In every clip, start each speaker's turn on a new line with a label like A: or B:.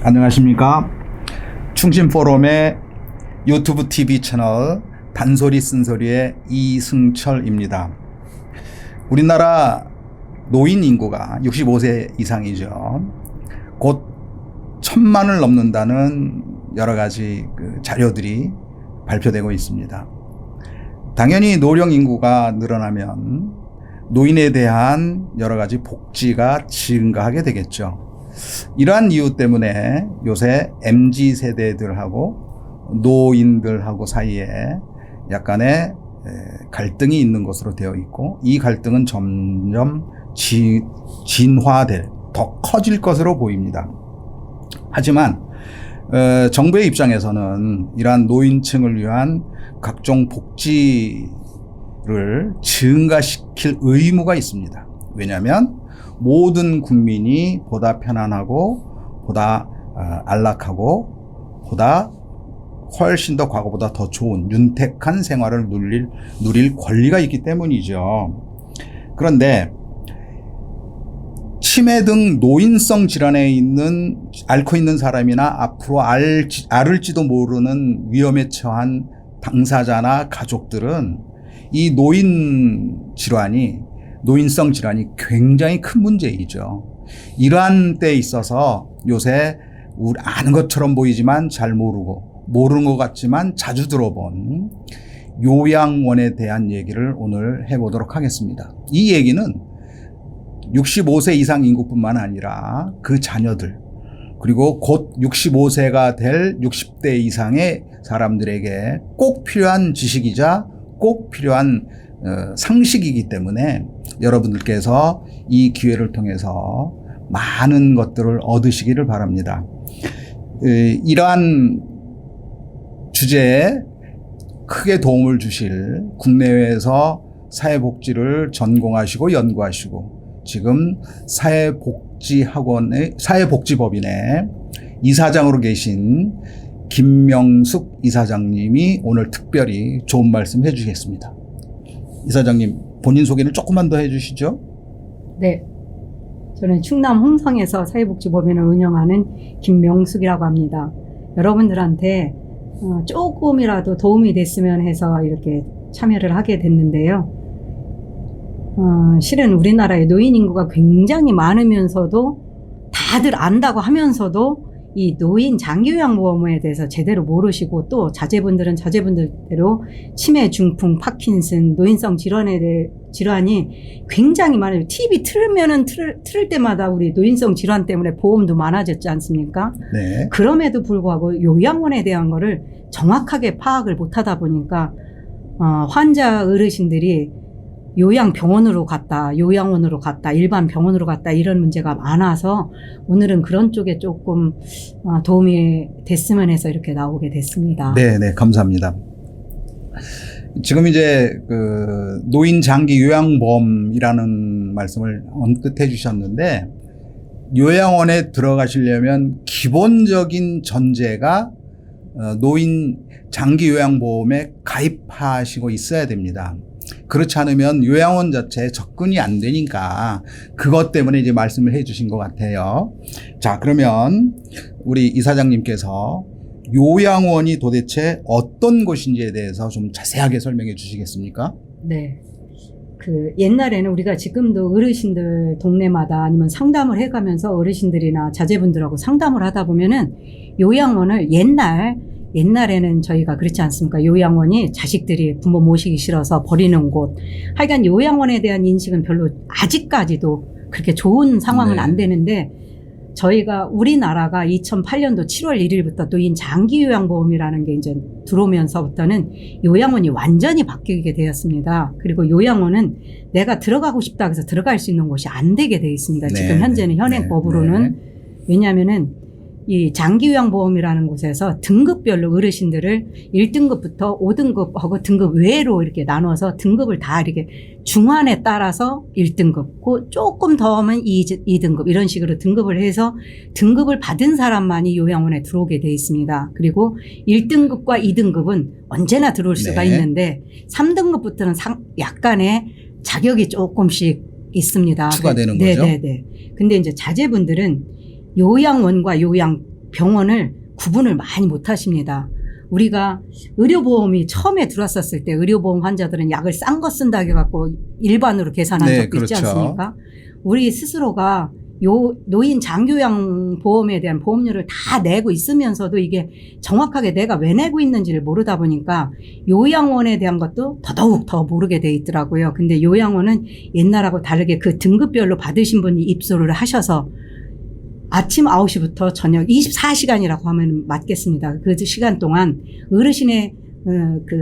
A: 안녕하십니까. 충신포럼의 유튜브 TV 채널 단소리 쓴소리의 이승철입니다. 우리나라 노인 인구가 65세 이상이죠. 곧 1000만을 넘는다는 여러 가지 자료들이 발표되고 있습니다. 당연히 노령 인구가 늘어나면 노인에 대한 여러 가지 복지가 증가하게 되겠죠. 이러한 이유 때문에 요새 MZ 세대들하고 노인들하고 사이에 약간의 갈등이 있는 것으로 되어 있고, 이 갈등은 점점 진화될, 더 커질 것으로 보입니다. 하지만 정부의 입장에서는 이러한 노인층을 위한 각종 복지를 증가시킬 의무가 있습니다. 왜냐하면 모든 국민이 보다 편안하고 보다 안락하고 보다 훨씬 더 과거보다 더 좋은 윤택한 생활을 누릴 권리가 있기 때문이죠. 그런데 치매 등 노인성 질환에 앓고 있는 사람이나 앞으로 앓을지도 모르는 위험에 처한 당사자나 가족들은 이 노인성 질환이 굉장히 큰 문제이죠. 이러한 때에 있어서 요새 아는 것처럼 보이지만 잘 모르는 것 같지만 자주 들어본 요양원에 대한 얘기를 오늘 해보도록 하겠습니다. 이 얘기는 65세 이상 인구뿐만 아니라 그 자녀들, 그리고 곧 65세가 될 60대 이상의 사람들에게 꼭 필요한 지식이자 꼭 필요한 상식이기 때문에 여러분들께서 이 기회를 통해서 많은 것들을 얻으시기를 바랍니다. 이러한 주제에 크게 도움을 주실 국내외에서 사회복지를 전공하시고 연구하시고 지금 사회복지법인의 이사장으로 계신 김명숙 이사장님이 오늘 특별히 좋은 말씀 해주시겠습니다. 이사장님, 본인 소개를 조금만 더 해주시죠.
B: 네, 저는 충남 홍성에서 사회복지법인을 운영하는 김명숙이라고 합니다. 여러분들한테 조금이라도 도움이 됐으면 해서 이렇게 참여를 하게 됐는데요. 실은 우리나라의 노인 인구가 굉장히 많으면서도 다들 안다고 하면서도 이 노인 장기요양보험에 대해서 제대로 모르시고, 또 자제분들은 자제분들대로 치매, 중풍, 파킨슨, 노인성 질환이 굉장히 많아요. TV 틀을 때마다 우리 노인성 질환 때문에 보험도 많아졌지 않습니까?
A: 네.
B: 그럼에도 불구하고 요양원에 대한 거를 정확하게 파악을 못하다 보니까 환자 어르신들이 요양병원으로 갔다, 요양원으로 갔다, 일반 병원으로 갔다, 이런 문제가 많아서 오늘은 그런 쪽에 조금 도움이 됐으면 해서 이렇게 나오게 됐습니다.
A: 네, 감사합니다. 지금 이제 노인 장기 요양보험이라는 말씀을 언뜻해 주셨는데, 요양원에 들어가시려면 기본적인 전제가 노인 장기 요양보험에 가입하시고 있어야 됩니다. 그렇지 않으면 요양원 자체에 접근이 안 되니까 그것 때문에 이제 말씀을 해 주신 것 같아요. 자, 그러면 우리 이사장님께서 요양원이 도대체 어떤 곳인지에 대해서 좀 자세하게 설명해 주시겠습니까?
B: 네. 옛날에는 우리가 지금도 어르신들 동네마다 아니면 상담을 해가면서 어르신들이나 자제분들하고 상담을 하다 보면은 요양원을 옛날에는 저희가 그렇지 않습니까? 요양원이 자식들이 부모 모시기 싫어서 버리는 곳. 하여간 요양원에 대한 인식은 별로 아직까지도 그렇게 좋은 상황은 안 되는데, 저희가 우리나라가 2008년도 7월 1일부터 노인 장기요양보험이라는 게 이제 들어오면서부터는 요양원이 완전히 바뀌게 되었습니다. 그리고 요양원은 내가 들어가고 싶다 해서 들어갈 수 있는 곳이 안 되게 되어 있습니다. 지금 현재는 현행법으로는. 왜냐하면은 이 장기요양보험이라는 곳에서 등급별로 어르신들을 1등급부터 5등급하고 등급 외로 이렇게 나눠서 등급을 다 이렇게 중환에 따라서 1등급, 조금 더 하면 2등급 이런 식으로 등급을 해서 등급을 받은 사람만이 요양원에 들어오게 돼 있습니다. 그리고 1등급과 2등급은 언제나 들어올 수가 있는데 3등급부터는 약간의 자격이 조금씩 있습니다.
A: 추가되는 거죠?
B: 네네네. 근데 이제 자제분들은 요양원과 요양병원을 구분을 많이 못 하십니다. 우리가 의료보험이 처음에 들어왔었을 때 의료보험 환자들은 약을 싼 거 쓴다 해갖고 일반으로 계산한
A: 네,
B: 적도 있지
A: 그렇죠.
B: 않습니까? 우리 스스로가 노인 장교양 보험에 대한 보험료를 다 내고 있으면서도 이게 정확하게 내가 왜 내고 있는지를 모르다 보니까 요양원에 대한 것도 더더욱 더 모르게 돼 있더라고요. 근데 요양원은 옛날하고 다르게 그 등급별로 받으신 분이 입소를 하셔서 아침 9시부터 저녁 24시간이라고 하면 맞겠습니다. 그 시간 동안 어르신의 그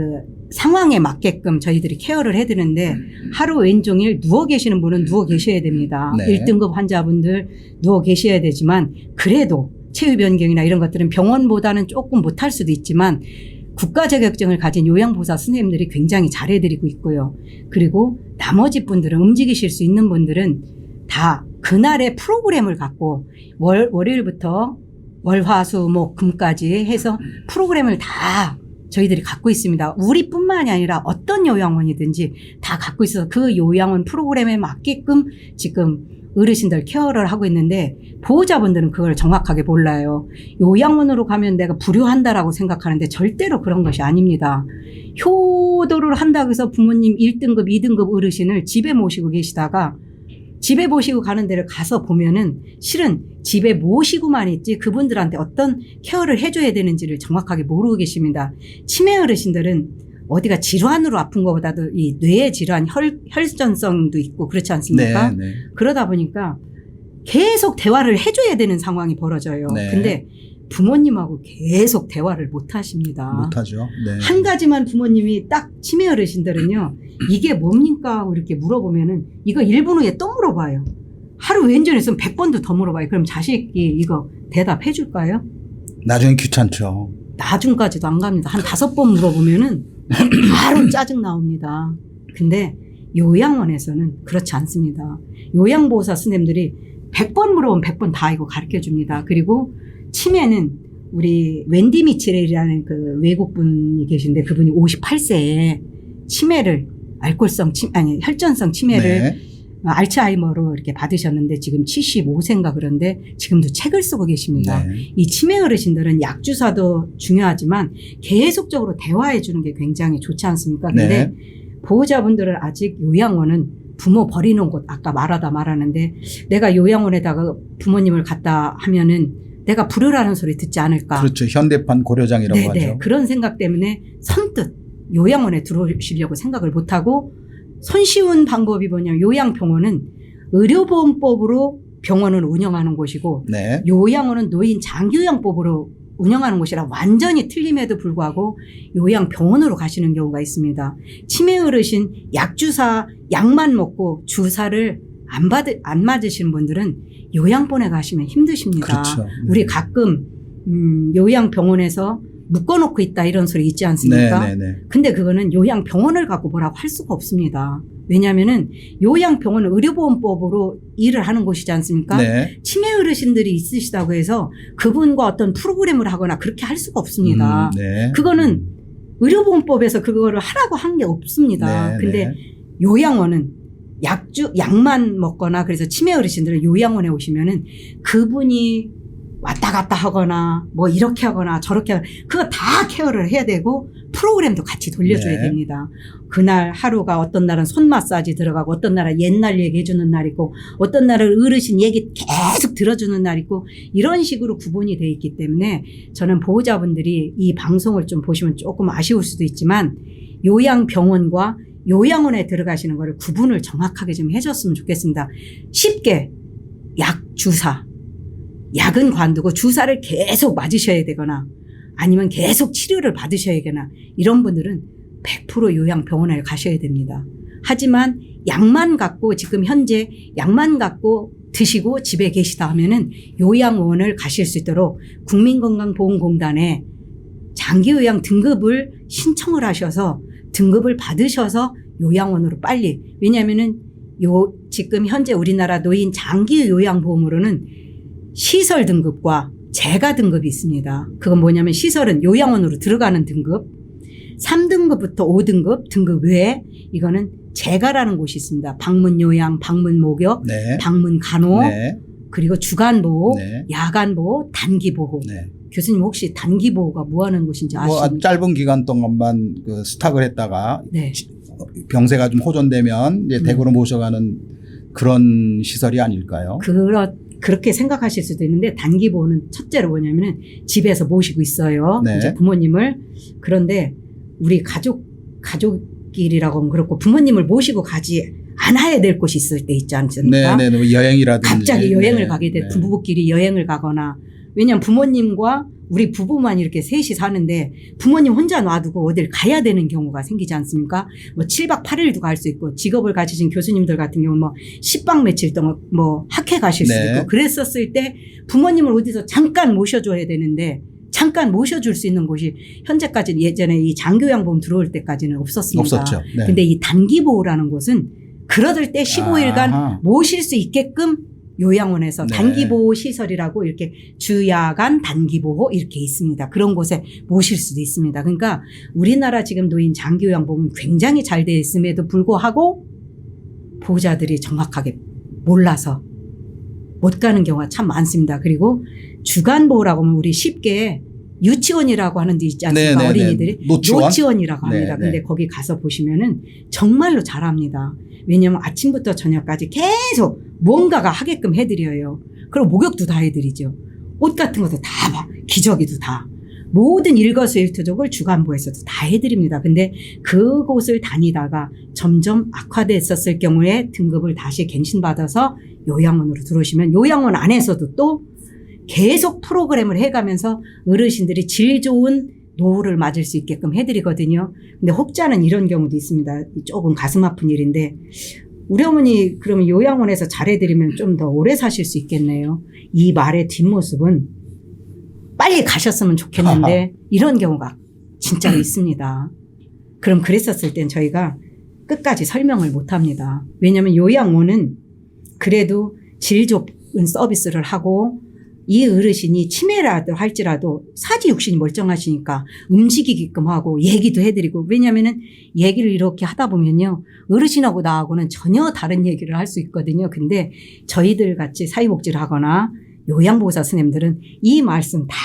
B: 상황에 맞게끔 저희들이 케어를 해드리는데 하루 왼종일 누워 계시는 분은 누워 계셔야 됩니다.
A: 네.
B: 1등급 환자분들 누워 계셔야 되지만 그래도 체위 변경이나 이런 것들은 병원보다는 조금 못할 수도 있지만 국가 자격증을 가진 요양보호사 선생님들이 굉장히 잘해드리고 있고요. 그리고 나머지 분들은 움직이실 수 있는 분들은 다 그날의 프로그램을 갖고 월요일부터 월화수목 금까지 해서 프로그램을 다 저희들이 갖고 있습니다. 우리뿐만이 아니라 어떤 요양원이든지 다 갖고 있어서 그 요양원 프로그램에 맞게끔 지금 어르신들 케어를 하고 있는데 보호자분들은 그걸 정확하게 몰라요. 요양원으로 가면 내가 불효한다라고 생각하는데 절대로 그런 것이 아닙니다. 효도를 한다고 해서 부모님 1등급, 2등급 어르신을 집에 모시고 계시다가 집에 모시고 가는 데를 가서 보면은 실은 집에 모시고만 있지 그분들한테 어떤 케어를 해줘야 되는지를 정확하게 모르고 계십니다. 치매 어르신들은 어디가 질환으로 아픈 것보다도 이 뇌의 질환, 혈전성도 있고 그렇지 않습니까?
A: 네, 네.
B: 그러다 보니까 계속 대화를 해줘야 되는 상황이 벌어져요.
A: 네.
B: 근데 부모님하고 계속 대화를 못 하십니다.
A: 못하죠. 네.
B: 한 가지만 부모님이 딱 치매 어르신들은요. 이게 뭡니까? 하고 이렇게 물어보면은 이거 1분 후에 또 물어봐요. 하루 왼전에 있으면 100번도 더 물어봐요. 그럼 자식이 이거 대답해 줄까요?
A: 나중엔 귀찮죠.
B: 나중까지도 안 갑니다. 한 5번 물어보면은 바로 짜증 나옵니다. 근데 요양원에서는 그렇지 않습니다. 요양보호사 선생님들이 100번 물어보면 100번 다 이거 가르쳐 줍니다. 그리고 치매는 우리 웬디 미첼이라는 그 외국분이 계신데 그분이 58세에 치매를 혈전성 치매를
A: 네.
B: 알츠하이머로 이렇게 받으셨는데 지금 75세인가 그런데 지금도 책을 쓰고 계십니다.
A: 네.
B: 이 치매 어르신들은 약 주사도 중요하지만 계속적으로 대화해 주는 게 굉장히 좋지 않습니까? 근데
A: 네.
B: 보호자분들은 아직 요양원은 부모 버리는 곳 아까 말하는데 내가 요양원에다가 부모님을 갖다 하면은 내가 불효라는 소리 듣지 않을까.
A: 그렇죠. 현대판 고려장이라고
B: 네네.
A: 하죠.
B: 그런 생각 때문에 선뜻 요양원에 들어오시려고 생각을 못하고 손쉬운 방법이 뭐냐면 요양병원은 의료보험법으로 병원을 운영하는 곳이고
A: 네.
B: 요양원은 노인 장기요양법으로 운영하는 곳이라 완전히 틀림에도 불구하고 요양병원으로 가시는 경우가 있습니다. 치매 어르신 약주사 약만 먹고 주사를 안 맞으시는 분들은 요양본에 가시면 힘드십니다.
A: 그렇죠.
B: 우리 가끔 요양병원에서 묶어놓고 있다 이런 소리 있지 않습니까?
A: 네, 네, 네.
B: 근데 그거는 요양병원을 갖고 뭐라고 할 수가 없습니다. 왜냐하면은 요양병원은 의료보험법으로 일을 하는 곳이지 않습니까?
A: 네.
B: 치매 어르신들이 있으시다고 해서 그분과 어떤 프로그램을 하거나 그렇게 할 수가 없습니다.
A: 네.
B: 그거는 의료보험법에서 그거를 하라고 한 게 없습니다.
A: 네,
B: 근데
A: 네.
B: 요양원은 약만 먹거나 그래서 치매 어르신들은 요양원에 오시면은 그분이 왔다 갔다 하거나 뭐 이렇게 하거나 저렇게 하거나 그거 다 케어를 해야 되고 프로그램도 같이 돌려줘야
A: 네.
B: 됩니다. 그날 하루가 어떤 날은 손 마사지 들어가고 어떤 날은 옛날 얘기해주는 날 있고 어떤 날은 어르신 얘기 계속 들어주는 날 있고 이런 식으로 구분이 돼 있기 때문에 저는 보호자분들이 이 방송을 좀 보시면 조금 아쉬울 수도 있지만 요양병원과 요양원에 들어가시는 거를 구분을 정확하게 좀 해줬으면 좋겠습니다. 쉽게 약 주사 약은 관두고 주사를 계속 맞으셔야 되거나 아니면 계속 치료를 받으셔야 되거나 이런 분들은 100% 요양병원에 가셔야 됩니다. 하지만 약만 갖고 지금 현재 약만 갖고 드시고 집에 계시다 하면은 요양원을 가실 수 있도록 국민건강보험공단에 장기요양 등급을 신청을 하셔서 등급을 받으셔서 요양원으로 빨리 왜냐하면은 지금 현재 우리나라 노인 장기요양보험으로는 시설 등급과 재가 등급이 있습니다. 그건 뭐냐면 시설은 요양원으로 들어가는 등급 3등급부터 5등급 등급 외에 이거는 재가라는 곳이 있습니다. 방문요양, 방문목욕,
A: 네.
B: 방문간호,
A: 네.
B: 그리고 주간보호,
A: 네.
B: 야간보호, 단기보호.
A: 네.
B: 교수님 혹시 단기보호가 뭐 하는 곳인지
A: 뭐
B: 아십니까?
A: 아주 짧은 기간 동안만 그 스탁을 했다가
B: 네.
A: 병세가 좀 호전되면 이제 댁으로 모셔가는 그런 시설이 아닐까요?
B: 그렇게 생각하실 수도 있는데 단기보호는 첫째로 뭐냐면은 집에서 모시고 있어요.
A: 네.
B: 이제 부모님을. 그런데 우리 가족끼리라고 하면 그렇고 부모님을 모시고 가지 않아야 될 곳이 있을 때 있지 않습니까?
A: 네, 네, 뭐 여행이라든지
B: 갑자기 여행을
A: 네,
B: 가게 돼
A: 네.
B: 부부끼리 여행을 가거나 왜냐하면 부모님과 우리 부부만 이렇게 셋이 사는데 부모님 혼자 놔두고 어딜 가야 되는 경우가 생기지 않습니까? 뭐 7박 8일도 갈 수 있고 직업을 가지신 교수님들 같은 경우 뭐 10박 며칠 동안 뭐 학회 가실 수도
A: 네.
B: 있고 그랬었을 때 부모님을 어디서 잠깐 모셔줘야 되는데 잠깐 모셔줄 수 있는 곳이 현재까지는 예전에 이 장교양보험 들어올 때까지는 없었습니다.
A: 없었죠. 네.
B: 근데 이 단기보호라는 곳은 그러들 때 15일간
A: 아하.
B: 모실 수 있게끔 요양원에서
A: 네.
B: 단기보호 시설이라고 이렇게 주야간 단기보호 이렇게 있습니다. 그런 곳에 모실 수도 있습니다. 그러니까 우리나라 지금 노인 장기요양보험은 굉장히 잘 되어 있음에도 불구하고 보호자들이 정확하게 몰라서 못 가는 경우가 참 많습니다. 그리고 주간보호라고 하면 우리 쉽게 유치원이라고 하는 데 있지 않습니까?
A: 네, 네, 네.
B: 어린이들이
A: 노치원?
B: 이라고 합니다.
A: 네, 네.
B: 근데 거기 가서 보시면은 정말로 잘합니다. 왜냐하면 아침부터 저녁까지 계속 뭔가가 하게끔 해드려요. 그리고 목욕도 다 해드리죠. 옷 같은 것도 다 기저귀도 다. 모든 일거수일투족을 주간보에서도 다 해드립니다. 근데 그곳을 다니다가 점점 악화됐었을 경우에 등급을 다시 갱신받아서 요양원으로 들어오시면 요양원 안에서도 또 계속 프로그램을 해가면서 어르신들이 질 좋은 노후를 맞을 수 있게끔 해드리거든요. 근데 혹자는 이런 경우도 있습니다. 조금 가슴 아픈 일인데 우리 어머니 그러면 요양원에서 잘해드리면 좀 더 오래 사실 수 있겠네요. 이 말의 뒷모습은 빨리 가셨으면 좋겠는데 이런 경우가 진짜로 있습니다. 그럼 그랬었을 땐 저희가 끝까지 설명을 못합니다. 왜냐하면 요양원은 그래도 질 좋은 서비스를 하고 이 어르신이 치매라도 할지라도 사지육신이 멀쩡하시니까 움직이게끔 하고 얘기도 해드리고 왜냐하면은 얘기를 이렇게 하다 보면요 어르신하고 나하고는 전혀 다른 얘기를 할 수 있거든요. 근데 저희들 같이 사회복지를 하거나 요양보호사 선생님들은 이 말씀 다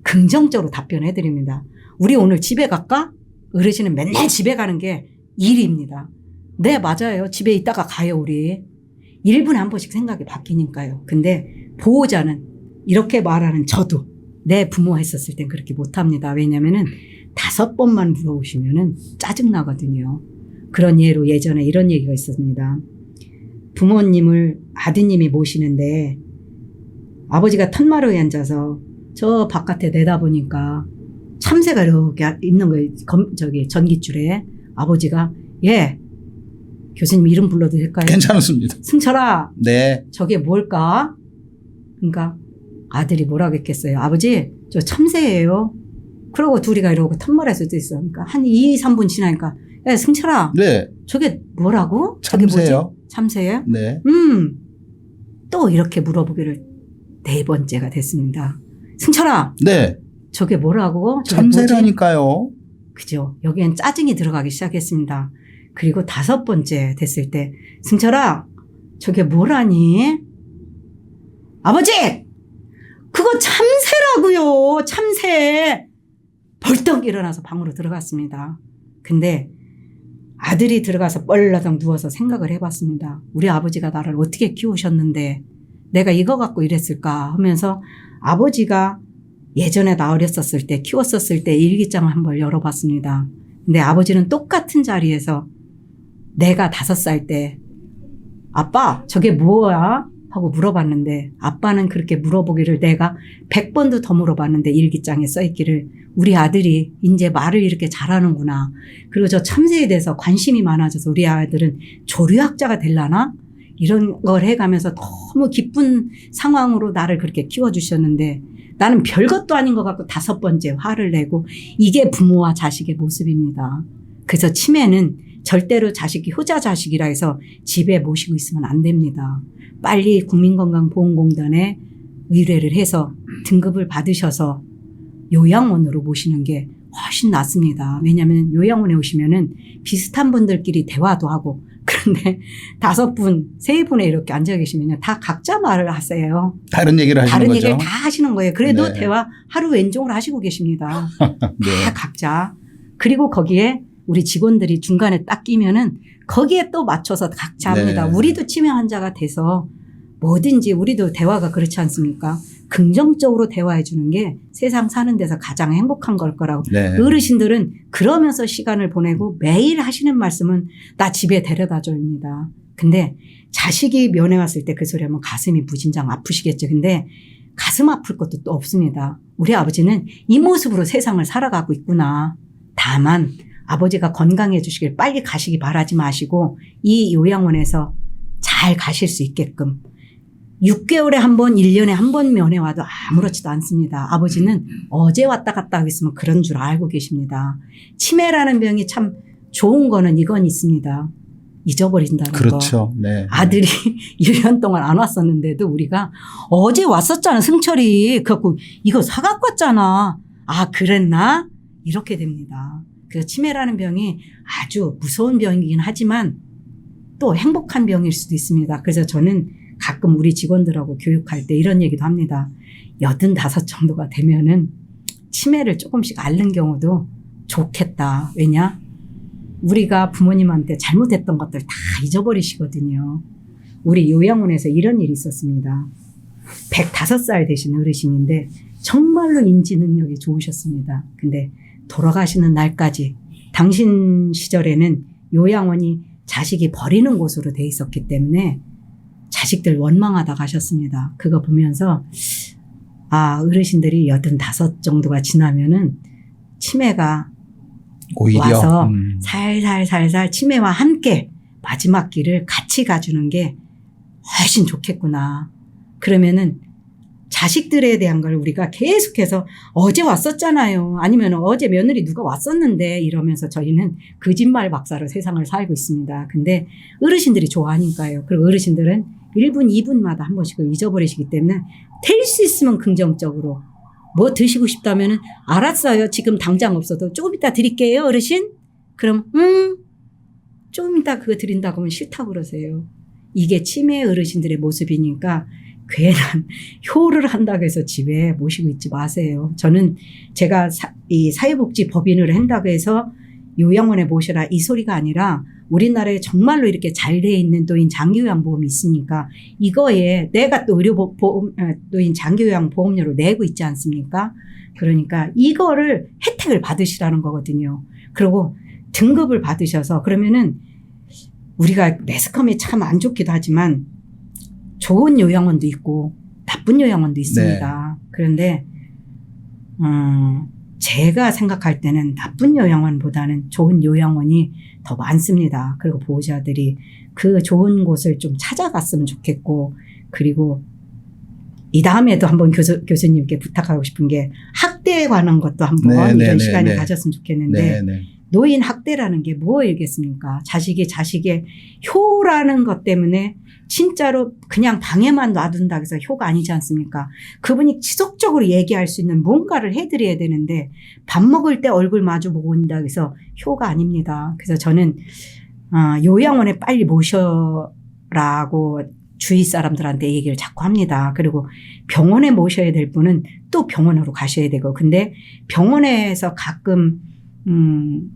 B: 긍정적으로 답변해 드립니다. 우리 오늘 집에 갈까? 어르신은 맨날 집에 가는 게 일입니다. 네 맞아요. 집에 있다가 가요 우리. 1분에 한 번씩 생각이 바뀌니까요. 근데 보호자는 이렇게 말하는 저도 내 부모 했었을 땐 그렇게 못합니다. 왜냐면은 5번만 물어보시면은 짜증나거든요. 그런 예로 예전에 이런 얘기가 있었습니다. 부모님을 아드님이 모시는데 아버지가 턴마루에 앉아서 저 바깥에 내다보니까 참새가 이렇게 있는 거예요. 전깃줄에. 아버지가 예 교수님 이름 불러도 될까요?
A: 괜찮습니다.
B: 승철아
A: 네.
B: 저게 뭘까? 그러니까 아들이 뭐라고 했겠어요. 아버지 저 참새예요. 그러고 둘이가 이러고 턴말할 수도 있어. 그러니까 한 2, 3분 지나니까 야 승철아
A: 네.
B: 저게 뭐라고? 저게
A: 참새요.
B: 뭐지? 참새예요?
A: 네.
B: 또 이렇게 물어보기를 4번째가 됐습니다. 승철아
A: 네.
B: 저게 뭐라고? 저게 뭐지?
A: 참새라니까요.
B: 그죠. 여기엔 짜증이 들어가기 시작했습니다. 그리고 5번째 됐을 때 승철아 저게 뭐라니? 아버지 그거 참새라고요. 참새. 벌떡 일어나서 방으로 들어갔습니다. 근데 아들이 들어가서 뻘라덩 누워서 생각을 해봤습니다. 우리 아버지가 나를 어떻게 키우셨는데 내가 이거 갖고 이랬을까 하면서 아버지가 예전에 나 어렸었을 때 키웠었을 때 일기장을 한번 열어봤습니다. 근데 아버지는 똑같은 자리에서 내가 5살 때 아빠 저게 뭐야? 하고 물어봤는데 아빠는 그렇게 물어보기를 내가 100번도 더 물어봤는데 일기장에 써있기를 우리 아들이 이제 말을 이렇게 잘하는구나. 그리고 저 참새에 대해서 관심이 많아져서 우리 아들은 조류학자가 되려나? 이런 걸 해가면서 너무 기쁜 상황으로 나를 그렇게 키워주셨는데 나는 별것도 아닌 것 같고 5번째 화를 내고 이게 부모와 자식의 모습입니다. 그래서 치매는 절대로 자식이 효자 자식이라 해서 집에 모시고 있으면 안 됩니다. 빨리 국민건강보험공단에 의뢰를 해서 등급을 받으셔서 요양원으로 모시는 게 훨씬 낫습니다. 왜냐하면 요양원에 오시면은 비슷한 분들끼리 대화도 하고 그런데 5분, 3분에 이렇게 앉아 계시면요. 다 각자 말을 하세요.
A: 다른 얘기를 하시는
B: 다른
A: 거죠.
B: 얘기를 다 하시는 거예요. 그래도
A: 네.
B: 대화 하루 왼종을 하시고 계십니다.
A: 네.
B: 다 각자. 그리고 거기에 우리 직원들이 중간에 딱 끼면은 거기에 또 맞춰서 각자 합니다.
A: 네.
B: 우리도 치매 환자가 돼서 뭐든지 우리도 대화가 그렇지 않습니까? 긍정적으로 대화해 주는 게 세상 사는 데서 가장 행복한 걸 거라고.
A: 네.
B: 어르신들은 그러면서 시간을 보내고 매일 하시는 말씀은 나 집에 데려다 줍니다. 근데 자식이 면회 왔을 때 그 소리 하면 가슴이 무진장 아프시겠죠. 근데 가슴 아플 것도 또 없습니다. 우리 아버지는 이 모습으로 세상을 살아가고 있구나. 다만 아버지가 건강해 주시길 빨리 가시기 바라지 마시고 이 요양원에서 잘 가실 수 있게끔 6개월에 한 번, 1년에 한 번 면회 와도 아무렇지도 않습니다. 아버지는 어제 왔다 갔다 하겠으면 그런 줄 알고 계십니다. 치매라는 병이 참 좋은 거는 이건 있습니다. 잊어버린다는 거.
A: 그렇죠. 네.
B: 아들이 1년 동안 안 왔었는데도 우리가 어제 왔었잖아, 승철이. 그래갖고 이거 사갖고 왔잖아. 아, 그랬나? 이렇게 됩니다. 그래서 치매라는 병이 아주 무서운 병이긴 하지만 또 행복한 병일 수도 있습니다. 그래서 저는 가끔 우리 직원들하고 교육할 때 이런 얘기도 합니다. 85 정도가 되면은 치매를 조금씩 앓는 경우도 좋겠다. 왜냐? 우리가 부모님한테 잘못했던 것들 다 잊어버리시거든요. 우리 요양원에서 이런 일이 있었습니다. 105살 되신 어르신인데 정말로 인지 능력이 좋으셨습니다. 근데 돌아가시는 날까지 당신 시절에는 요양원이 자식이 버리는 곳으로 돼 있었기 때문에 자식들 원망하다 가셨습니다. 그거 보면서 아, 어르신들이 85 정도가 지나면은 치매가
A: 오히려
B: 와서 살살살살 치매와 함께 마지막 길을 같이 가주는 게 훨씬 좋겠구나. 그러면은 자식들에 대한 걸 우리가 계속해서 어제 왔었잖아요. 아니면 어제 며느리 누가 왔었는데 이러면서 저희는 거짓말 박사로 세상을 살고 있습니다. 근데 어르신들이 좋아하니까요. 그리고 어르신들은 1분, 2분마다 한 번씩 잊어버리시기 때문에 될 수 있으면 긍정적으로 뭐 드시고 싶다면은 알았어요. 지금 당장 없어도 조금 이따 드릴게요, 어르신. 그럼 조금 이따 그거 드린다고 하면 싫다고 그러세요. 이게 치매 어르신들의 모습이니까 괜한 효를 한다고 해서 집에 모시고 있지 마세요. 저는 제가 이 사회복지 법인을 한다고 해서 요양원에 모셔라 이 소리가 아니라 우리나라에 정말로 이렇게 잘 돼 있는 노인 장기요양보험이 있으니까 이거에 내가 또 노인 장기요양보험료를 내고 있지 않습니까? 그러니까 이거를 혜택을 받으시라는 거거든요. 그리고 등급을 받으셔서 그러면은 우리가 매스컴이 참 안 좋기도 하지만 좋은 요양원도 있고 나쁜 요양원도 있습니다. 네. 그런데 제가 생각할 때는 나쁜 요양원보다는 좋은 요양원이 더 많습니다. 그리고 보호자들이 그 좋은 곳을 좀 찾아갔으면 좋겠고 그리고 이 다음에도 한번 교수님께 부탁하고 싶은 게 학대에 관한 것도 한번 이런 시간을 가졌으면 좋겠는데 노인 학대라는 게 뭐이겠습니까? 자식이 자식의 효라는 것 때문에 진짜로 그냥 방에만 놔둔다고 해서 효가 아니지 않습니까? 그분이 지속적으로 얘기할 수 있는 뭔가를 해드려야 되는데 밥 먹을 때 얼굴 마주 보고 온다고 해서 효가 아닙니다. 그래서 저는 요양원에 빨리 모셔라고 주위 사람들한테 얘기를 자꾸 합니다. 그리고 병원에 모셔야 될 분은 또 병원으로 가셔야 되고 근데 병원에서 가끔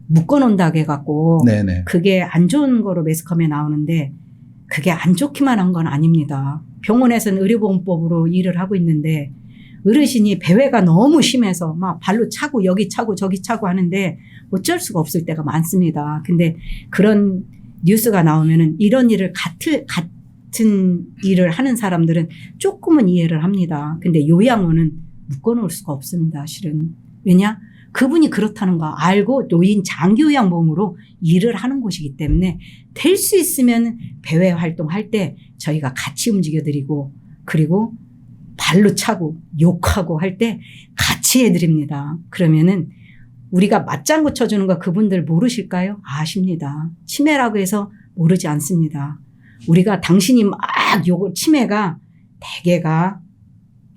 B: 묶어놓는다고 해갖고 그게 안 좋은 거로 매스컴에 나오는데 그게 안 좋기만 한 건 아닙니다. 병원에서는 의료보험법으로 일을 하고 있는데 어르신이 배회가 너무 심해서 막 발로 차고 여기 차고 저기 차고 하는데 어쩔 수가 없을 때가 많습니다. 근데 그런 뉴스가 나오면은 이런 일을 같은 일을 하는 사람들은 조금은 이해를 합니다. 근데 요양원은 묶어놓을 수가 없습니다. 실은. 왜냐? 그분이 그렇다는 거 알고 노인 장기요양보험으로 일을 하는 곳이기 때문에 될 수 있으면 배회 활동할 때 저희가 같이 움직여드리고 그리고 발로 차고 욕하고 할 때 같이 해드립니다. 그러면은 우리가 맞장구 쳐주는 거 그분들 모르실까요? 아십니다. 치매라고 해서 모르지 않습니다. 우리가 당신이 막 욕을 치매가 대개가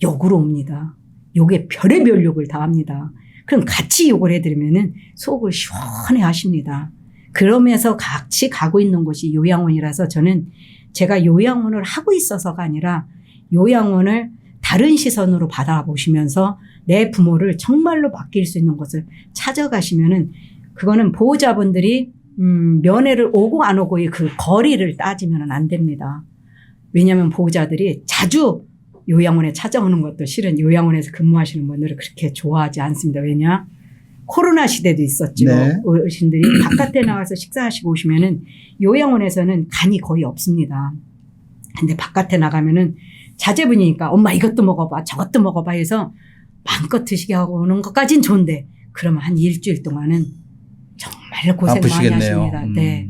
B: 욕으로 옵니다. 욕에 별의별 욕을 다 합니다. 그럼 같이 욕을 해드리면은 속을 시원해 하십니다. 그러면서 같이 가고 있는 곳이 요양원이라서 저는 제가 요양원을 하고 있어서가 아니라 요양원을 다른 시선으로 바라보시면서 내 부모를 정말로 맡길 수 있는 곳을 찾아가시면은 그거는 보호자분들이 면회를 오고 안 오고의 그 거리를 따지면 안 됩니다. 왜냐하면 보호자들이 자주 요양원에 찾아오는 것도 실은 요양원에서 근무하시는 분들을 그렇게 좋아하지 않습니다. 왜냐? 코로나 시대도 있었죠.
A: 네.
B: 어르신들이 바깥에 나가서 식사하시고 오시면은 요양원에서는 간이 거의 없습니다. 근데 바깥에 나가면은 자제분이니까 엄마 이것도 먹어봐 저것도 먹어봐 해서 마음껏 드시게 하고 오는 것까진 좋은데 그러면 한 일주일 동안은 정말 고생
A: 아프시겠네요.
B: 많이 하십니다. 네.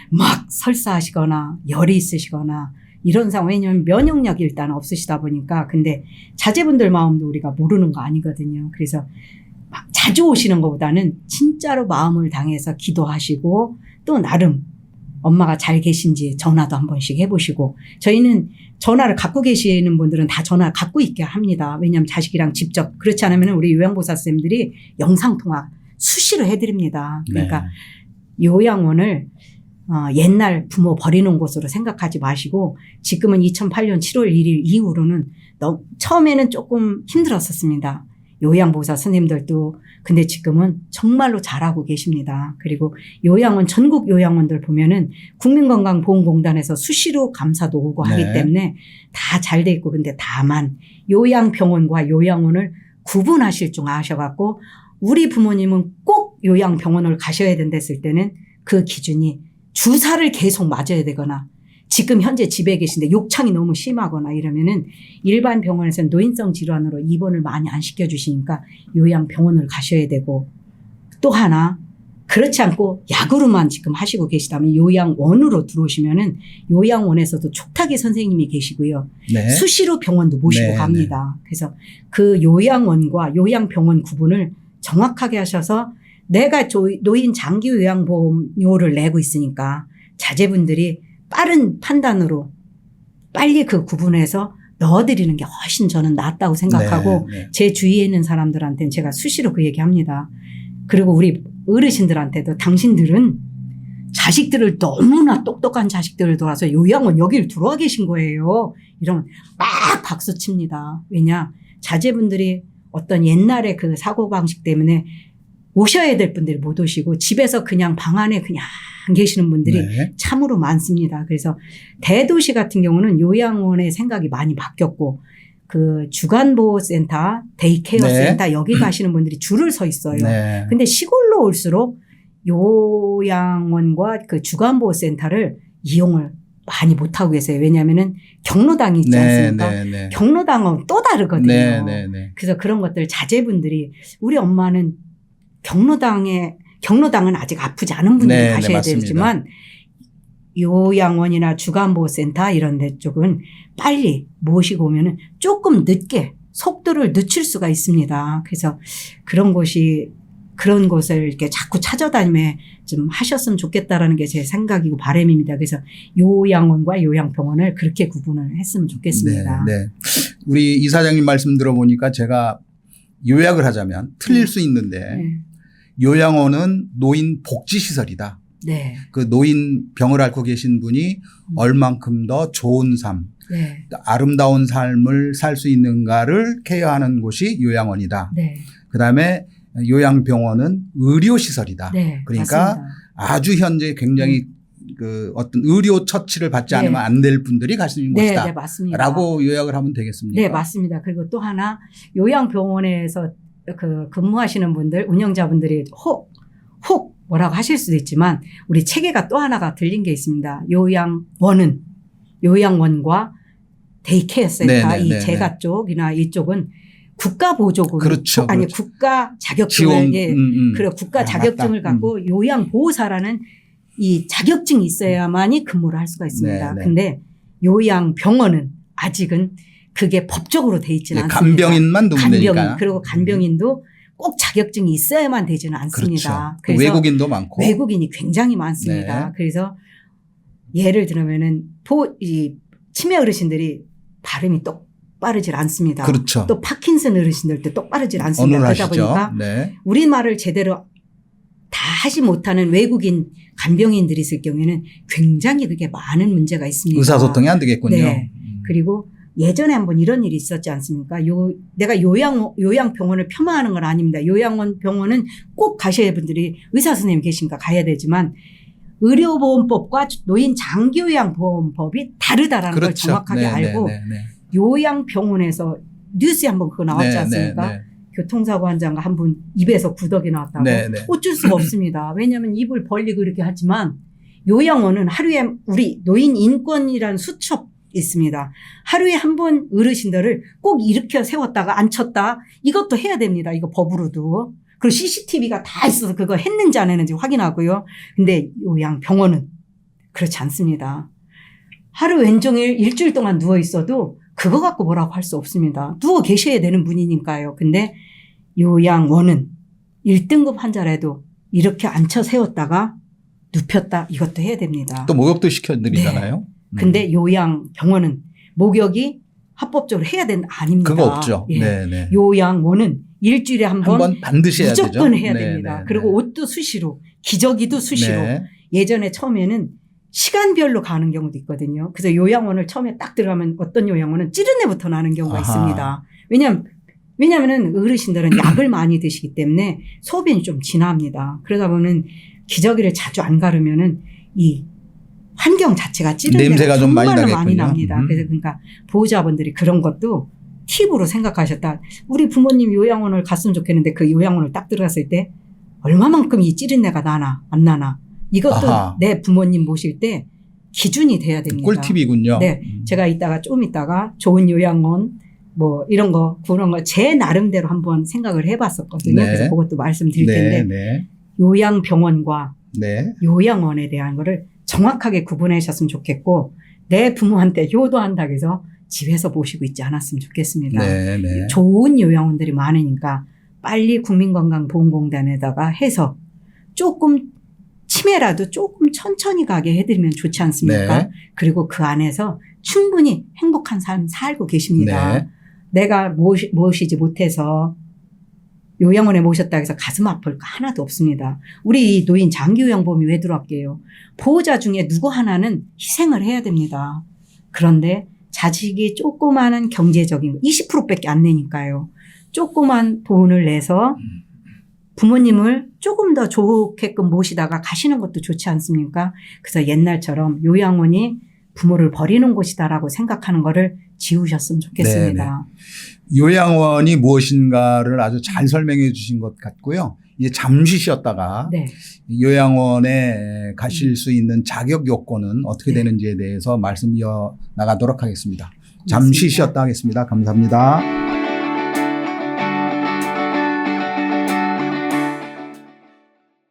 B: 막 설사하시거나 열이 있으시거나 이런 상황, 왜냐하면 면역력이 일단 없으시다 보니까. 근데 자제분들 마음도 우리가 모르는 거 아니거든요. 그래서 막 자주 오시는 것보다는 진짜로 마음을 당해서 기도하시고 또 나름 엄마가 잘 계신지 전화도 한 번씩 해보시고, 저희는 전화를 갖고 계시는 분들은 다 전화 갖고 있게 합니다. 왜냐하면 자식이랑 직접, 그렇지 않으면 우리 요양보호사 선생님들이 영상통화 수시로 해드립니다. 그러니까
A: 네.
B: 요양원을 옛날 부모 버리는 곳으로 생각하지 마시고, 지금은 2008년 7월 1일 이후로는 처음에는 조금 힘들었었습니다. 요양보호사 선생님들도. 근데 지금은 정말로 잘하고 계십니다. 그리고 요양원, 전국 요양원들 보면은 국민건강보험공단에서 수시로 감사도 오고 하기
A: 네.
B: 때문에 다 잘 돼 있고, 근데 다만 요양병원과 요양원을 구분하실 줄 아셔갖고, 우리 부모님은 꼭 요양병원을 가셔야 된다 했을 때는 그 기준이 주사를 계속 맞아야 되거나, 지금 현재 집에 계신데 욕창이 너무 심하거나 이러면은 일반 병원에서는 노인성 질환으로 입원을 많이 안 시켜주시니까 요양병원을 가셔야 되고, 또 하나 그렇지 않고 약으로만 지금 하시고 계시다면 요양원으로 들어오시면은 요양원에서도 촉탁이 선생님이 계시고요.
A: 네.
B: 수시로 병원도 모시고
A: 네,
B: 갑니다. 그래서 그 요양원과 요양병원 구분을 정확하게 하셔서, 내가 노인 장기 요양보험료를 내고 있으니까 자제분들이 빠른 판단으로 빨리 그 구분해서 넣어드리는 게 훨씬 저는 낫다고 생각하고,
A: 네, 네.
B: 제 주위에 있는 사람들한테는 제가 수시로 그 얘기합니다. 그리고 우리 어르신들한테도 당신들은 자식들을 너무나 똑똑한 자식들을 돌아서 요양원 여기를 들어와 계신 거예요. 이러면 막 박수 칩니다. 왜냐? 자제분들이 어떤 옛날의 그 사고방식 때문에 오셔야 될 분들이 못 오시고 집에서 그냥 방 안에 그냥 계시는 분들이
A: 네.
B: 참으로 많습니다. 그래서 대도시 같은 경우는 요양원의 생각이 많이 바뀌었고, 그 주간보호센터, 데이케어
A: 네.
B: 센터 여기 가시는 분들이 줄을 서 있어요.
A: 네.
B: 근데 시골로 올수록 요양원과 그 주간보호센터를 이용을 많이 못하고 계세요. 왜냐하면은 경로당이 있지 않습니까?
A: 네, 네.
B: 경로당은 또 다르거든요.
A: 네, 네, 네.
B: 그래서 그런 것들 자제분들이, 우리 엄마는 경로당은 아직 아프지 않은 분들이
A: 네, 네,
B: 가셔야
A: 맞습니다.
B: 되지만 요양원이나 주간보호센터 이런 데 쪽은 빨리 모시고 오면은 조금 늦게 속도를 늦출 수가 있습니다. 그래서 그런 곳을 이렇게 자꾸 찾아다니며 좀 하셨으면 좋겠다라는 게 제 생각이고 바람입니다. 그래서 요양원과 요양병원을 그렇게 구분을 했으면 좋겠습니다.
A: 네, 네. 우리 이사장님 말씀 들어보니까 제가 요약을 하자면 틀릴 수 있는데,
B: 네.
A: 요양원은 노인 복지시설이다.
B: 네.
A: 그 노인 병을 앓고 계신 분이 얼만큼 더 좋은 삶,
B: 네.
A: 아름다운 삶을 살 수 있는가를 케어하는 곳이 요양원이다.
B: 네.
A: 그다음에 요양병원은 의료시설이다.
B: 네.
A: 그러니까
B: 맞습니다.
A: 아주 현재 굉장히 그 어떤 의료 처치를 받지
B: 네.
A: 않으면 안 될 분들이 가시는
B: 네,
A: 곳이다.
B: 네, 맞습니다.
A: 라고 요약을 하면 되겠습니까?
B: 네, 맞습니다. 그리고 또 하나, 요양병원에서 그 근무하시는 분들, 운영자분들이 혹 뭐라고 하실 수도 있지만, 우리 체계가 또 하나가 들린 게 있습니다. 요양원과 데이케어 센터,
A: 네, 네,
B: 이
A: 네,
B: 제가 쪽이나 이쪽은 국가 보조금,
A: 그렇죠,
B: 아니
A: 그렇죠.
B: 국가 자격증을,
A: 지원,
B: 예, 그래 국가
A: 아,
B: 자격증을
A: 맞다.
B: 갖고 요양보호사라는 이 자격증이 있어야만이 근무를 할 수가 있습니다.
A: 네, 네.
B: 근데 요양병원은 아직은 그게 법적으로 돼 있지는
A: 네,
B: 않습니다.
A: 간병인만 두면 되니까.
B: 그리고 간병인도 꼭 자격증이 있어야만 되지는 않습니다.
A: 그렇죠. 외국인도 많고.
B: 외국인이 굉장히 많습니다.
A: 네.
B: 그래서 예를 들면은 이 치매 어르신들이 발음이 똑바르질 않습니다.
A: 그렇죠.
B: 또 파킨슨 어르신들도 똑바르질 않습니다.
A: 언어를
B: 그러다
A: 하시죠.
B: 보니까
A: 네.
B: 우리말을 제대로 다 하지 못하는 외국인 간병인들이 있을 경우에는 굉장히 그게 많은 문제가 있습니다.
A: 의사소통이 안 되겠군요.
B: 네. 그리고 예전에 한번 이런 일이 있었지 않습니까? 내가 요양병원을 폄하하는 건 아닙니다. 요양병원은 꼭 가셔야 분들이 의사 선생님 계시니까 가야 되지만 의료보험법과 노인 장기요양보험법이 다르다라는 걸
A: 그렇죠.
B: 정확하게
A: 네,
B: 알고
A: 네, 네, 네.
B: 요양병원에서 뉴스에 한번 그거 나왔지
A: 네,
B: 않습니까?
A: 네, 네.
B: 교통사고 환자가 한 분 입에서 구더기 나왔다고.
A: 네, 네.
B: 어쩔 수가 없습니다. 왜냐하면 입을 벌리고 이렇게 하지만 요양원은 하루에 우리 노인 인권이라는 수첩 있습니다. 하루에 한 번 어르신들을 꼭 일으켜 세웠다가 앉혔다. 이것도 해야 됩니다. 이거 법으로도. 그리고 CCTV가 다 있어서 그거 했는지 안 했는지 확인하고요. 근데 요양병원은 그렇지 않습니다. 하루 왼종일 일주일 동안 누워 있어도 그거 갖고 뭐라고 할 수 없습니다. 누워 계셔야 되는 분이니까요. 근데 요양원은 1등급 환자라도 이렇게 앉혀 세웠다가 눕혔다. 이것도 해야 됩니다.
A: 또 목욕도 시켜드리잖아요.
B: 근데 요양병원은 목욕이 합법적으로 해야 되는 아닙니다.
A: 그거 없죠.
B: 예.
A: 네, 네.
B: 요양원은 일주일에 한 번
A: 반드시 해야 되죠.
B: 무조건 해야
A: 네,
B: 됩니다.
A: 네,
B: 그리고
A: 네.
B: 옷도 수시로, 기저귀도 수시로.
A: 네.
B: 예전에 처음에는 시간별로 가는 경우도 있거든요. 그래서 요양원을 처음에 딱 들어가면 어떤 요양원은 찌르내부터 나는 경우가
A: 아하.
B: 있습니다. 왜냐하면 어르신들은 약을 많이 드시기 때문에 소변이 좀 진합니다. 그러다 보면 기저귀를 자주 안 가르면은 이 환경 자체가 찌르내가
A: 냄새가 좀 많이
B: 정말로
A: 나겠군요.
B: 납니다. 그래서 그러니까 보호자분들이 그런 것도 팁으로 생각하셨다. 우리 부모님 요양원을 갔으면 좋겠는데 그 요양원을 딱 들어갔을 때 얼마만큼 이 찌른내가 나나 안 나나 이것도
A: 아하.
B: 내 부모님 모실 때 기준이 돼야 됩니다.
A: 꿀팁이군요.
B: 네, 제가 좀 이따가 좋은 요양원 뭐 이런 거 그런 거 제 나름대로 한번 생각을 해봤었거든요.
A: 네.
B: 그래서 그것도 말씀드릴
A: 네,
B: 텐데
A: 네,
B: 요양병원과
A: 네.
B: 요양원에 대한 거를 정확하게 구분하셨으면 좋겠고 내 부모한테 효도한다고 해서 집에서 모시고 있지 않았으면 좋겠습니다.
A: 네, 네.
B: 좋은 요양원들이 많으니까 빨리 국민건강보험공단에다가 해서 조금 치매라도 조금 천천히 가게 해드리면 좋지 않습니까?
A: 네.
B: 그리고 그 안에서 충분히 행복한 삶 살고 계십니다.
A: 네.
B: 내가 모시지 못해서 요양원에 모셨다 해서 가슴 아플 거 하나도 없습니다. 우리 이 노인 장기요양보험이 왜 들어왔게요? 보호자 중에 누구 하나는 희생을 해야 됩니다. 그런데 자식이 조그마한 경제적인 20%밖에 안 내니까요. 조그만 돈을 내서 부모님을 조금 더 좋게끔 모시다가 가시는 것도 좋지 않습니까? 그래서 옛날처럼 요양원이 부모를 버리는 곳이다라고 생각하는 거를 지우셨으면 좋겠습니다.
A: 요양원이 무엇인가를 아주 잘 설명해 주신 것 같고요. 이제 잠시 쉬었다가
B: 네.
A: 요양원에 가실 수 있는 자격 요건은 어떻게
B: 네.
A: 되는지에 대해서 말씀 이어 나가도록 하겠습니다. 잠시
B: 고맙습니다.
A: 쉬었다 하겠습니다. 감사합니다.